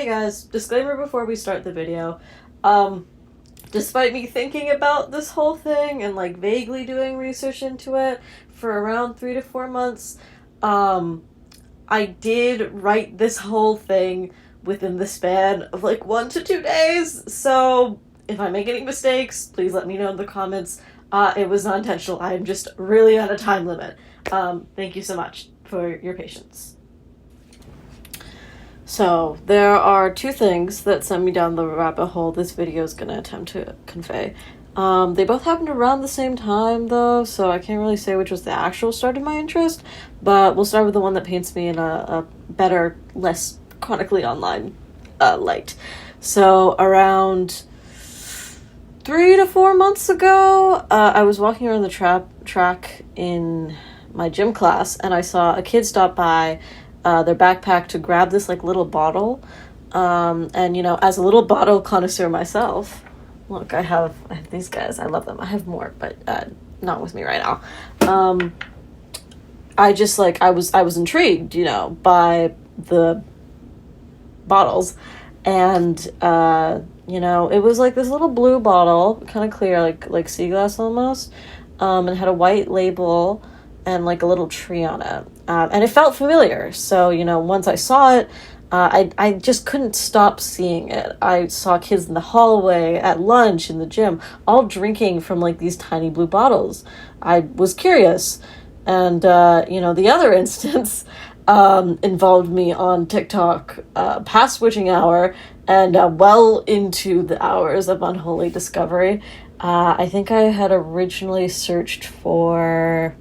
Hey guys, disclaimer before we start the video. Despite me thinking about this whole thing and like vaguely doing research into it for around 3 to 4 months, I did write this whole thing within the span of like 1 to 2 days. So if I make any mistakes, please let me know in the comments. It was not intentional. I'm just really on a time limit. Thank you so much for your patience. So, there are 2 things that sent me down the rabbit hole this video is going to attempt to convey. They both happened around the same time, though, so I can't really say which was the actual start of my interest, but we'll start with the one that paints me in a better, less chronically online light. So, around 3 to 4 months ago, I was walking around the track in my gym class, and I saw a kid stop by their backpack to grab this like little bottle, and you know, as a little bottle connoisseur myself, look, I have these guys. I love them. I have more, but not with me right now. I just like I was intrigued, you know, by the bottles, and you know, it was like this little blue bottle, kind of clear, like sea glass almost, and had a white label and like a little tree on it. And it felt familiar. So, you know, once I saw it, I just couldn't stop seeing it. I saw kids in the hallway, at lunch, in the gym, all drinking from like these tiny blue bottles. I was curious. And, you know, the other instance involved me on TikTok past witching hour and well into the hours of unholy discovery. I think I had originally searched for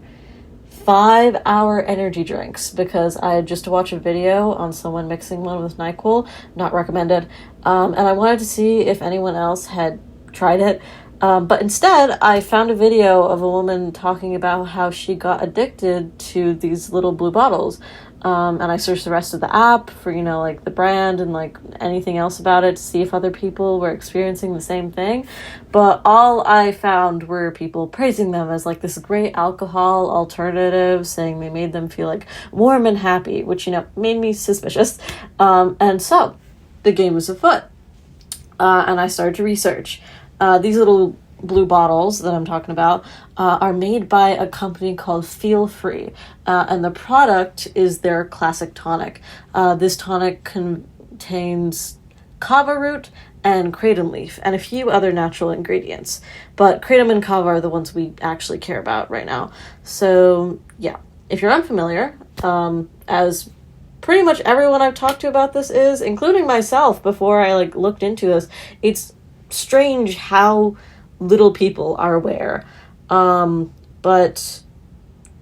5-hour energy drinks because I had just watched a video on someone mixing one with NyQuil, not recommended, and I wanted to see if anyone else had tried it, but instead I found a video of a woman talking about how she got addicted to these little blue bottles, and I searched the rest of the app for, you know, like the brand and like anything else about it to see if other people were experiencing the same thing. But all I found were people praising them as like this great alcohol alternative, saying they made them feel like warm and happy, which, you know, made me suspicious. And so the game was afoot. And I started to research. These little blue bottles that I'm talking about are made by a company called Feel Free, and the product is their classic tonic. This tonic contains kava root and kratom leaf and a few other natural ingredients, but kratom and kava are the ones we actually care about right now. So yeah, if you're unfamiliar, as pretty much everyone I've talked to about this is, including myself before I like looked into this, it's strange how little people are aware. But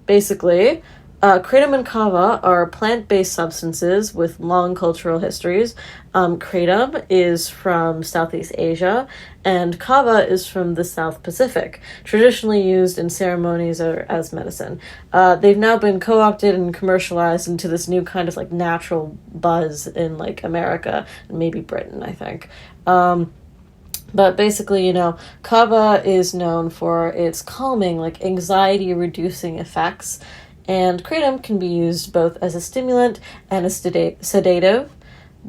basically, kratom and kava are plant-based substances with long cultural histories. Kratom is from Southeast Asia, and kava is from the South Pacific, traditionally used in ceremonies or as medicine. They've now been co-opted and commercialized into this new kind of like natural buzz in like America and maybe Britain, I think. But basically, you know, kava is known for its calming, like anxiety-reducing effects, and kratom can be used both as a stimulant and a sedative,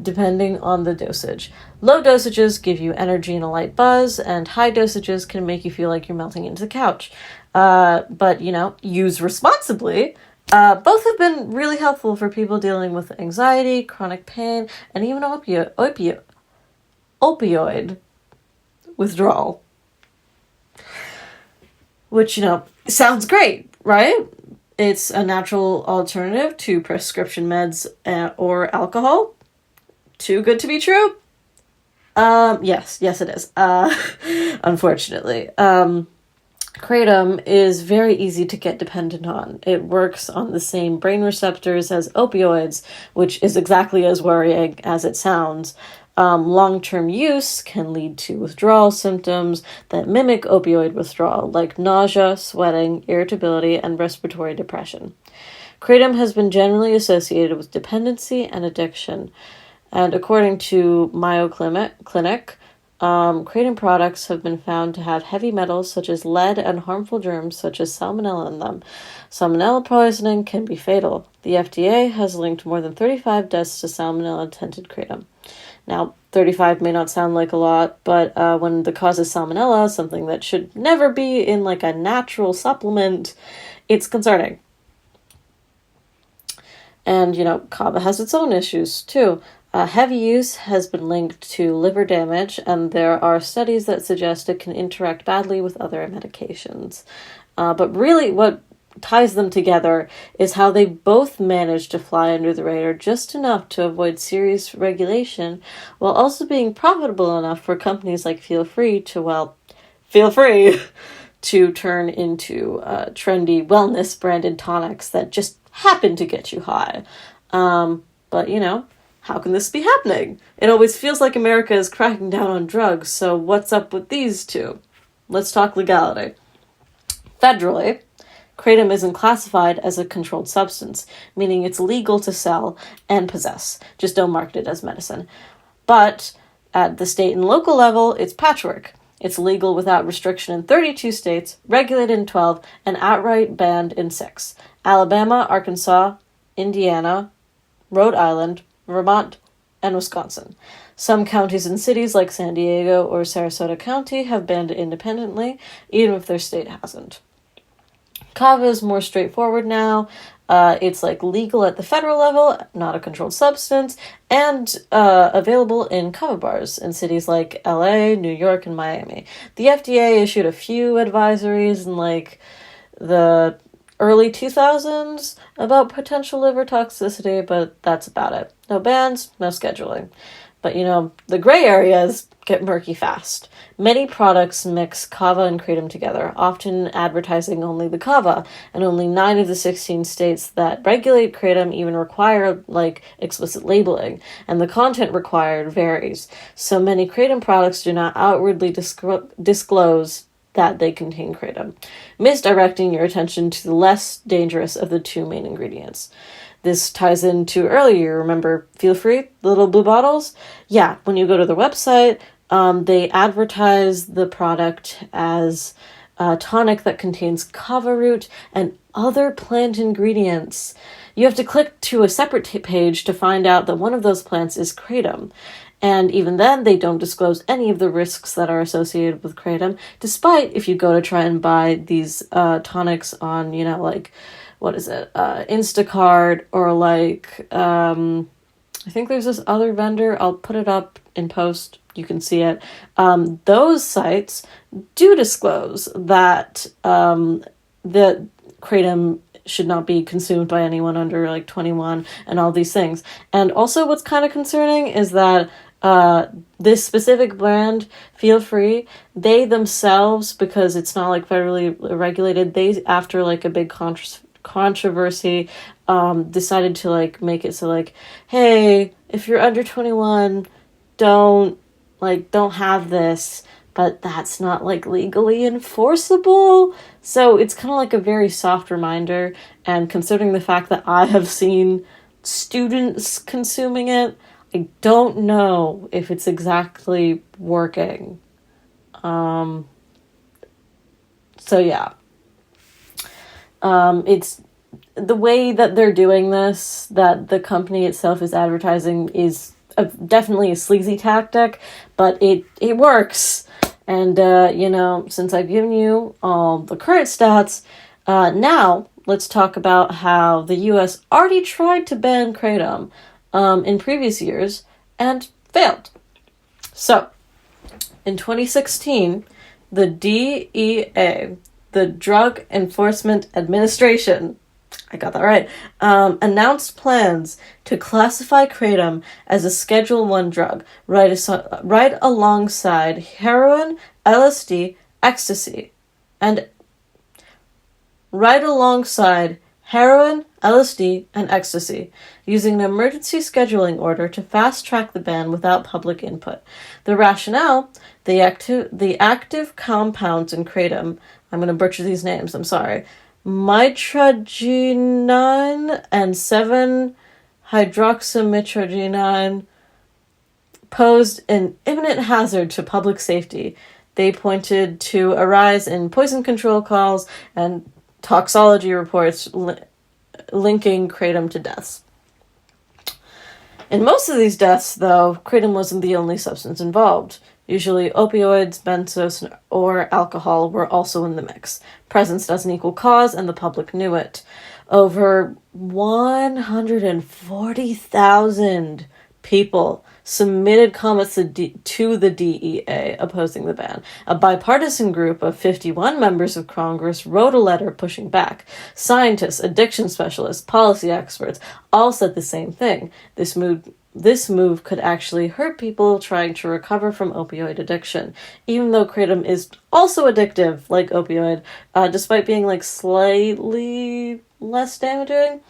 depending on the dosage. Low dosages give you energy and a light buzz, and high dosages can make you feel like you're melting into the couch. But, you know, used responsibly. Both have been really helpful for people dealing with anxiety, chronic pain, and even opioid withdrawal, which, you know, sounds great, right? It's a natural alternative to prescription meds or alcohol. Too good to be true? Yes, it is. Unfortunately. Kratom is very easy to get dependent on. It works on the same brain receptors as opioids, which is exactly as worrying as it sounds. Long-term use can lead to withdrawal symptoms that mimic opioid withdrawal, like nausea, sweating, irritability, and respiratory depression. Kratom has been generally associated with dependency and addiction, and according to Mayo Clinic, kratom products have been found to have heavy metals such as lead and harmful germs such as salmonella in them. Salmonella poisoning can be fatal. The FDA has linked more than 35 deaths to salmonella-tainted kratom. Now, 35 may not sound like a lot, but when the cause is salmonella, something that should never be in like a natural supplement, it's concerning. And, kava has its own issues, too. Heavy use has been linked to liver damage, and there are studies that suggest it can interact badly with other medications. But really, what ties them together is how they both manage to fly under the radar just enough to avoid serious regulation, while also being profitable enough for companies like Feel Free to turn into trendy wellness-branded tonics that just happen to get you high. But, how can this be happening? It always feels like America is cracking down on drugs, so what's up with these two? Let's talk legality. Federally, kratom isn't classified as a controlled substance, meaning it's legal to sell and possess. Just don't market it as medicine. But at the state and local level, it's patchwork. It's legal without restriction in 32 states, regulated in 12, and outright banned in 6. Alabama, Arkansas, Indiana, Rhode Island, Vermont, and Wisconsin. Some counties and cities like San Diego or Sarasota County have banned it independently, even if their state hasn't. Kava is more straightforward now. It's legal at the federal level, not a controlled substance, and available in kava bars in cities like LA, New York, and Miami. The FDA issued a few advisories in the early 2000s about potential liver toxicity, but that's about it. No bans, no scheduling. But the gray areas get murky fast. Many products mix kava and kratom together, often advertising only the kava, and only 9 of the 16 states that regulate kratom even require explicit labeling, and the content required varies. So many kratom products do not outwardly disclose that they contain kratom, misdirecting your attention to the less dangerous of the two main ingredients. This ties into earlier, remember Feel Free, the little blue bottles? Yeah, when you go to their website, they advertise the product as a tonic that contains kava root and other plant ingredients. You have to click to a separate page to find out that one of those plants is kratom. And even then, they don't disclose any of the risks that are associated with kratom, despite if you go to try and buy these tonics on, Instacart, or I think there's this other vendor. I'll put it up in post. You can see it. Those sites do disclose that the kratom should not be consumed by anyone under 21 and all these things. And also what's kind of concerning is that this specific brand, Feel Free, they themselves, because it's not federally regulated, they, after a big controversy, decided to make it so hey, if you're under 21, don't have this, but that's not legally enforceable. So it's kind of a very soft reminder, and considering the fact that I have seen students consuming it, I don't know if it's exactly working. So yeah. It's the way that they're doing this, that the company itself is advertising, is definitely a sleazy tactic, but it works. And, since I've given you all the current stats, now let's talk about how the U.S. already tried to ban kratom in previous years and failed. So, in 2016, the DEA, the Drug Enforcement Administration, I got that right, announced plans to classify kratom as a Schedule I drug, right alongside heroin, LSD, ecstasy, and using an emergency scheduling order to fast-track the ban without public input. The rationale, the active compounds in kratom, I'm going to butcher these names, I'm sorry, mitragynine and 7-hydroxymitragynine, posed an imminent hazard to public safety. They pointed to a rise in poison control calls and toxology reports linking kratom to deaths. In most of these deaths, though, kratom wasn't the only substance involved. Usually opioids, benzos, or alcohol were also in the mix. Presence doesn't equal cause, and the public knew it. Over 140,000 people submitted comments to the DEA opposing the ban. A bipartisan group of 51 members of Congress wrote a letter pushing back. Scientists, addiction specialists, policy experts all said the same thing. This move could actually hurt people trying to recover from opioid addiction, even though kratom is also addictive, like opioid, despite being like slightly less damaging.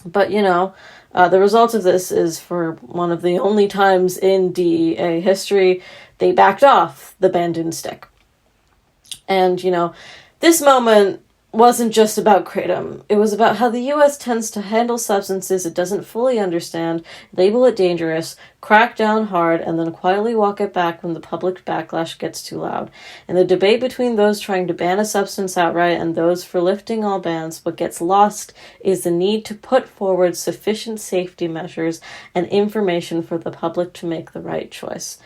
But, the result of this is, for one of the only times in DEA history, they backed off. The ban didn't stick. And, this moment wasn't just about kratom. It was about how the U.S. tends to handle substances it doesn't fully understand, label it dangerous, crack down hard, and then quietly walk it back when the public backlash gets too loud. In the debate between those trying to ban a substance outright and those for lifting all bans, what gets lost is the need to put forward sufficient safety measures and information for the public to make the right choice.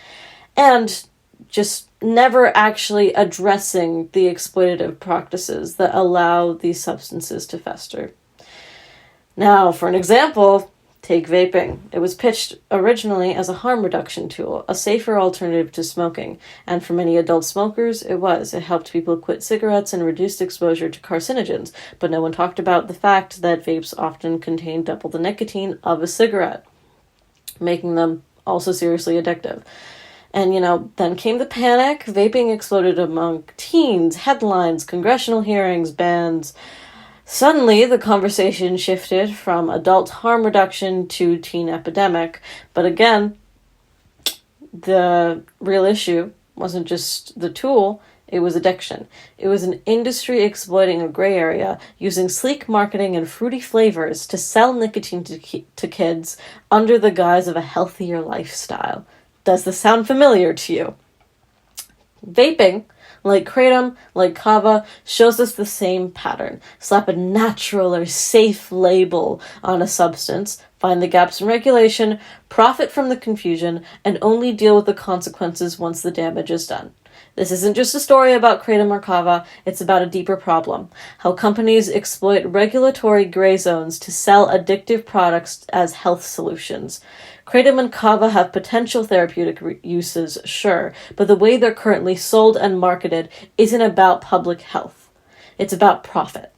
And just never actually addressing the exploitative practices that allow these substances to fester. Now, for an example, take vaping. It was pitched originally as a harm reduction tool, a safer alternative to smoking, and for many adult smokers, it was. It helped people quit cigarettes and reduced exposure to carcinogens, but no one talked about the fact that vapes often contain double the nicotine of a cigarette, making them also seriously addictive. And, then came the panic. Vaping exploded among teens, headlines, congressional hearings, bans. Suddenly, the conversation shifted from adult harm reduction to teen epidemic. But again, the real issue wasn't just the tool, it was addiction. It was an industry exploiting a gray area, using sleek marketing and fruity flavors to sell nicotine to kids under the guise of a healthier lifestyle. Does this sound familiar to you? Vaping, like kratom, like kava, shows us the same pattern. Slap a natural or safe label on a substance, find the gaps in regulation, profit from the confusion, and only deal with the consequences once the damage is done. This isn't just a story about kratom or kava, it's about a deeper problem. How companies exploit regulatory gray zones to sell addictive products as health solutions. Kratom and kava have potential therapeutic uses, sure, but the way they're currently sold and marketed isn't about public health. It's about profit.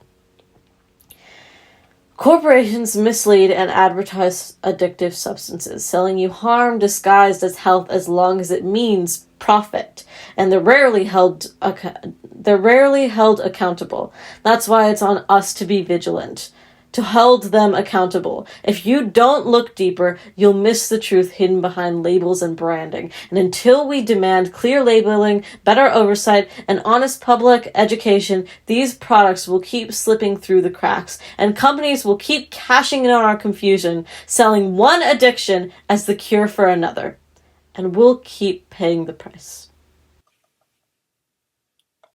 Corporations mislead and advertise addictive substances, selling you harm disguised as health as long as it means profit, and they're rarely held accountable. That's why it's on us to be vigilant, to hold them accountable. If you don't look deeper, you'll miss the truth hidden behind labels and branding. And until we demand clear labeling, better oversight, and honest public education, these products will keep slipping through the cracks, and companies will keep cashing in on our confusion, selling one addiction as the cure for another. And we'll keep paying the price.